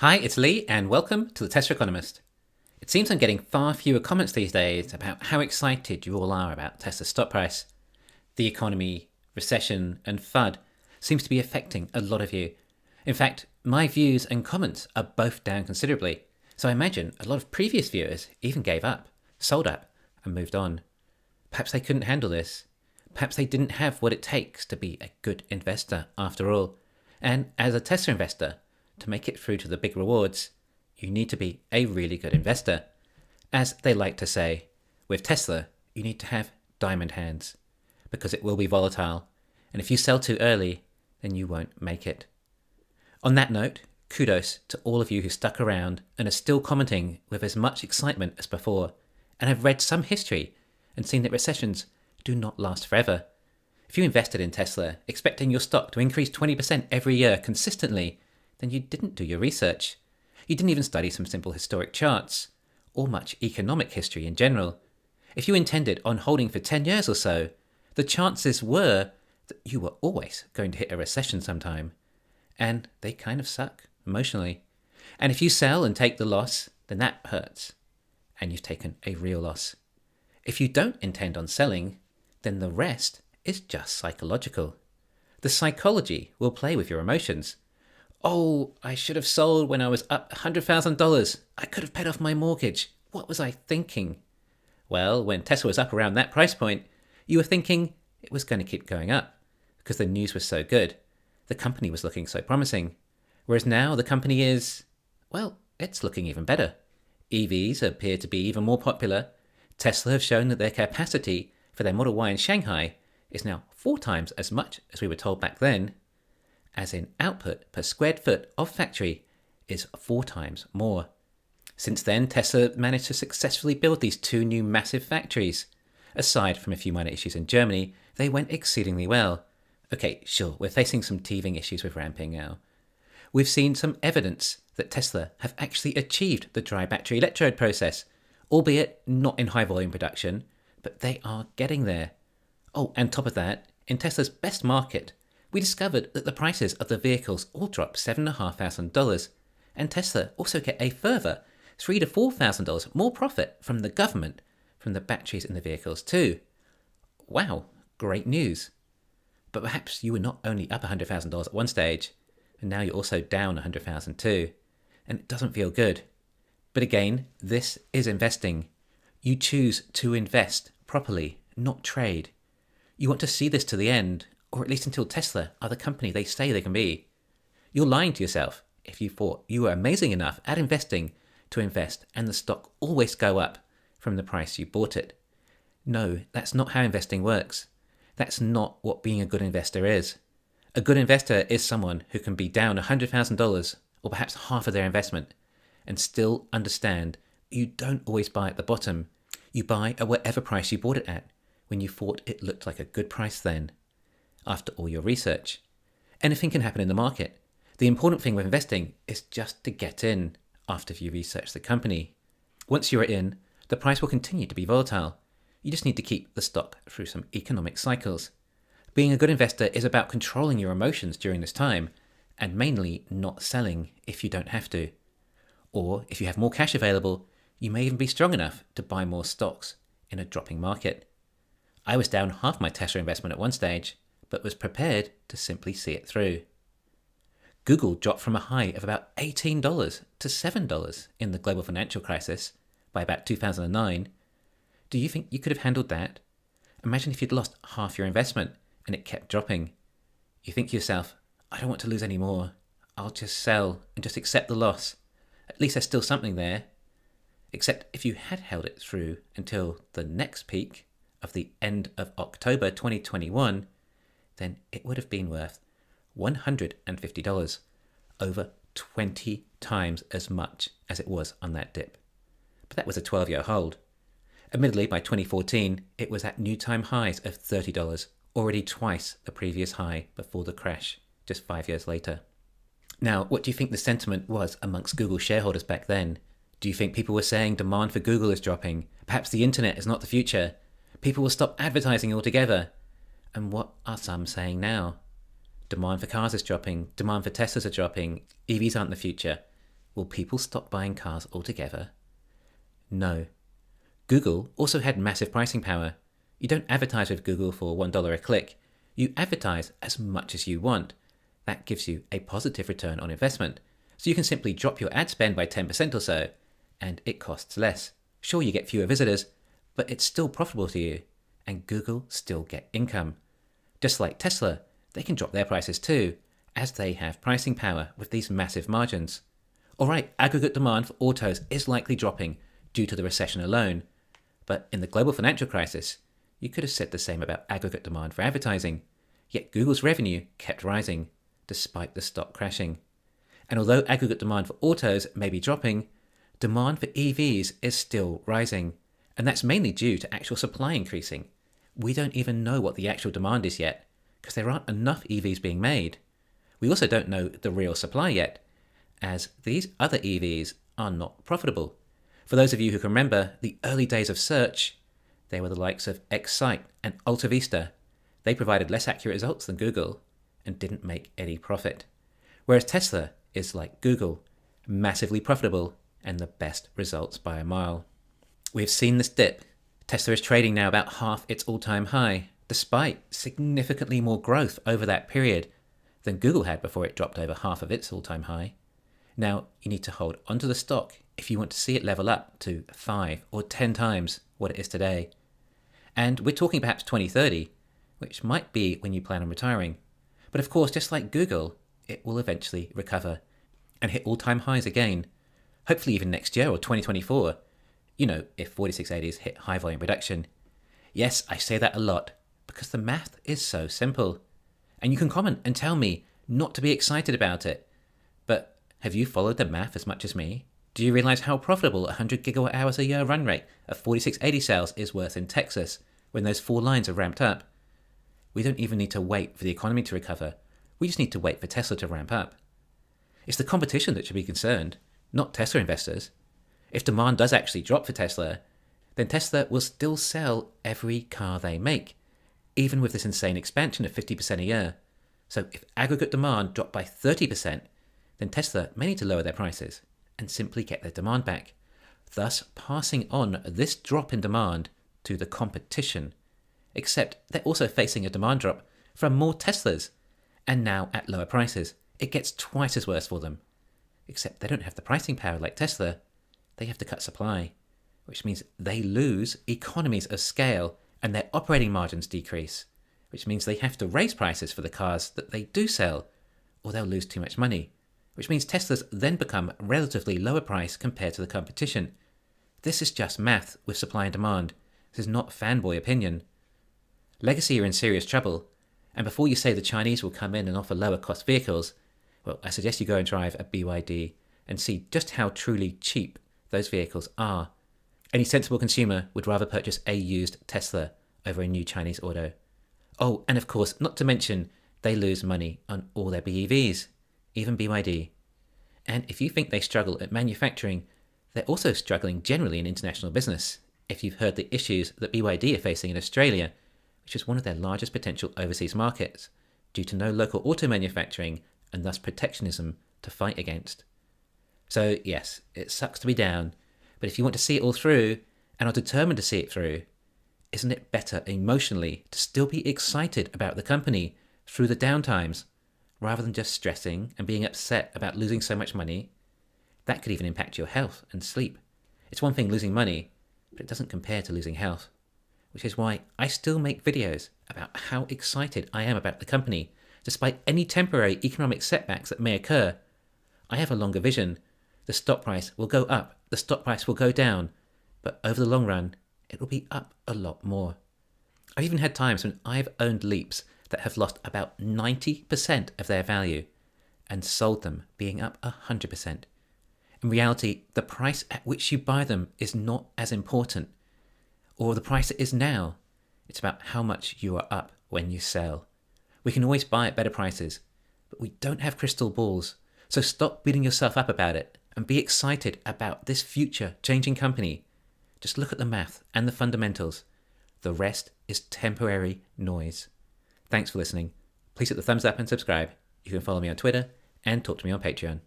Hi, it's Lee, and welcome to the Tesla Economist. It seems I'm getting far fewer comments these days about how excited you all are about Tesla's stock price. The economy, recession, and FUD seems to be affecting a lot of you. In fact, my views and comments are both down considerably, so I imagine a lot of previous viewers even gave up, sold up, and moved on. Perhaps they couldn't handle this. Perhaps they didn't have what it takes to be a good investor after all. And as a Tesla investor, to make it through to the big rewards, you need to be a really good investor. As they like to say, with Tesla, you need to have diamond hands, because it will be volatile, and if you sell too early, then you won't make it. On that note, kudos to all of you who stuck around and are still commenting with as much excitement as before, and have read some history and seen that recessions do not last forever. If you invested in Tesla expecting your stock to increase 20% every year consistently, then you didn't do your research. You didn't even study some simple historic charts, or much economic history in general. If you intended on holding for 10 years or so, the chances were that you were always going to hit a recession sometime. And they kind of suck, emotionally. And if you sell and take the loss, then that hurts. And you've taken a real loss. If you don't intend on selling, then the rest is just psychological. The psychology will play with your emotions. Oh, I should have sold when I was up $100,000. I could have paid off my mortgage. What was I thinking? Well, when Tesla was up around that price point, you were thinking it was going to keep going up because the news was so good. The company was looking so promising. Whereas now the company is, well, it's looking even better. EVs appear to be even more popular. Tesla have shown that their capacity for their Model Y in Shanghai is now 4 times as much as we were told back then, as in output per squared foot of factory is 4 times more. Since then, Tesla managed to successfully build these 2 new massive factories. Aside from a few minor issues in Germany, they went exceedingly well. Okay, sure, we're facing some teething issues with ramping now. We've seen some evidence that Tesla have actually achieved the dry battery electrode process, albeit not in high volume production, but they are getting there. Oh, and top of that, in Tesla's best market, we discovered that the prices of the vehicles all dropped $7,500, and Tesla also get a further $3,000 to $4,000 more profit from the government from the batteries in the vehicles too. Wow, great news. But perhaps you were not only up $100,000 at one stage, and now you're also down $100,000 too, and it doesn't feel good. But again, this is investing. You choose to invest properly, not trade. You want to see this to the end, or at least until Tesla are the company they say they can be. You're lying to yourself if you thought you were amazing enough at investing to invest and the stock always go up from the price you bought it. No, that's not how investing works. That's not what being a good investor is. A good investor is someone who can be down $100,000 or perhaps half of their investment and still understand you don't always buy at the bottom. You buy at whatever price you bought it at when you thought it looked like a good price then. After all your research. Anything can happen in the market. The important thing with investing is just to get in after you research the company. Once you're in, the price will continue to be volatile. You just need to keep the stock through some economic cycles. Being a good investor is about controlling your emotions during this time, and mainly not selling if you don't have to. Or if you have more cash available, you may even be strong enough to buy more stocks in a dropping market. I was down half my Tesla investment at one stage, but was prepared to simply see it through. Google dropped from a high of about $18 to $7 in the global financial crisis by about 2009. Do you think you could have handled that? Imagine if you'd lost half your investment and it kept dropping. You think to yourself, I don't want to lose any more. I'll just sell and just accept the loss. At least there's still something there. Except if you had held it through until the next peak of the end of October 2021, then it would have been worth $150, over 20 times as much as it was on that dip. But that was a 12-year hold. Admittedly, by 2014, it was at new time highs of $30, already twice the previous high before the crash, just 5 years later. Now, what do you think the sentiment was amongst Google shareholders back then? Do you think people were saying demand for Google is dropping? Perhaps the internet is not the future. People will stop advertising altogether. And what are some saying now? Demand for cars is dropping, demand for Teslas are dropping, EVs aren't the future. Will people stop buying cars altogether? No. Google also had massive pricing power. You don't advertise with Google for $1 a click. You advertise as much as you want. That gives you a positive return on investment. So you can simply drop your ad spend by 10% or so, and it costs less. Sure, you get fewer visitors, but it's still profitable to you, and Google still get income. Just like Tesla, they can drop their prices too, as they have pricing power with these massive margins. Alright, aggregate demand for autos is likely dropping due to the recession alone, but in the global financial crisis, you could have said the same about aggregate demand for advertising, yet Google's revenue kept rising, despite the stock crashing. And although aggregate demand for autos may be dropping, demand for EVs is still rising, and that's mainly due to actual supply increasing. We don't even know what the actual demand is yet, because there aren't enough EVs being made. We also don't know the real supply yet, as these other EVs are not profitable. For those of you who can remember the early days of search, they were the likes of Excite and Alta Vista. They provided less accurate results than Google and didn't make any profit. Whereas Tesla is like Google, massively profitable and the best results by a mile. We've seen this dip. Tesla is trading now about half its all-time high, despite significantly more growth over that period than Google had before it dropped over half of its all-time high. Now, you need to hold onto the stock if you want to see it level up to 5 or 10 times what it is today. And we're talking perhaps 2030, which might be when you plan on retiring. But of course, just like Google, it will eventually recover and hit all-time highs again, hopefully even next year or 2024, if 4680s hit high volume production. Yes, I say that a lot because the math is so simple. And you can comment and tell me not to be excited about it. But have you followed the math as much as me? Do you realize how profitable 100 gigawatt hours a year run rate of 4680 cells is worth in Texas when those 4 lines are ramped up? We don't even need to wait for the economy to recover. We just need to wait for Tesla to ramp up. It's the competition that should be concerned, not Tesla investors. If demand does actually drop for Tesla, then Tesla will still sell every car they make, even with this insane expansion of 50% a year. So if aggregate demand dropped by 30%, then Tesla may need to lower their prices and simply get their demand back, thus passing on this drop in demand to the competition. Except they're also facing a demand drop from more Teslas, and now at lower prices. It gets twice as worse for them. Except they don't have the pricing power like Tesla. They have to cut supply, which means they lose economies of scale and their operating margins decrease, which means they have to raise prices for the cars that they do sell, or they'll lose too much money, which means Teslas then become relatively lower price compared to the competition. This is just math with supply and demand. This is not fanboy opinion. Legacy are in serious trouble, and before you say the Chinese will come in and offer lower cost vehicles, well, I suggest you go and drive a BYD and see just how truly cheap those vehicles are. Any sensible consumer would rather purchase a used Tesla over a new Chinese auto. Oh, and of course, not to mention, they lose money on all their BEVs, even BYD. And if you think they struggle at manufacturing, they're also struggling generally in international business, if you've heard the issues that BYD are facing in Australia, which is one of their largest potential overseas markets, due to no local auto manufacturing and thus protectionism to fight against. So yes, it sucks to be down, but if you want to see it all through and are determined to see it through, isn't it better emotionally to still be excited about the company through the downtimes, rather than just stressing and being upset about losing so much money? That could even impact your health and sleep. It's one thing losing money, but it doesn't compare to losing health, which is why I still make videos about how excited I am about the company, despite any temporary economic setbacks that may occur. I have a longer vision. The stock price will go up, the stock price will go down, but over the long run, it will be up a lot more. I've even had times when I've owned leaps that have lost about 90% of their value and sold them being up 100%. In reality, the price at which you buy them is not as important, or the price it is now. It's about how much you are up when you sell. We can always buy at better prices, but we don't have crystal balls, so stop beating yourself up about it and be excited about this future changing company. Just look at the math and the fundamentals. The rest is temporary noise. Thanks for listening. Please hit the thumbs up and subscribe. You can follow me on Twitter and talk to me on Patreon.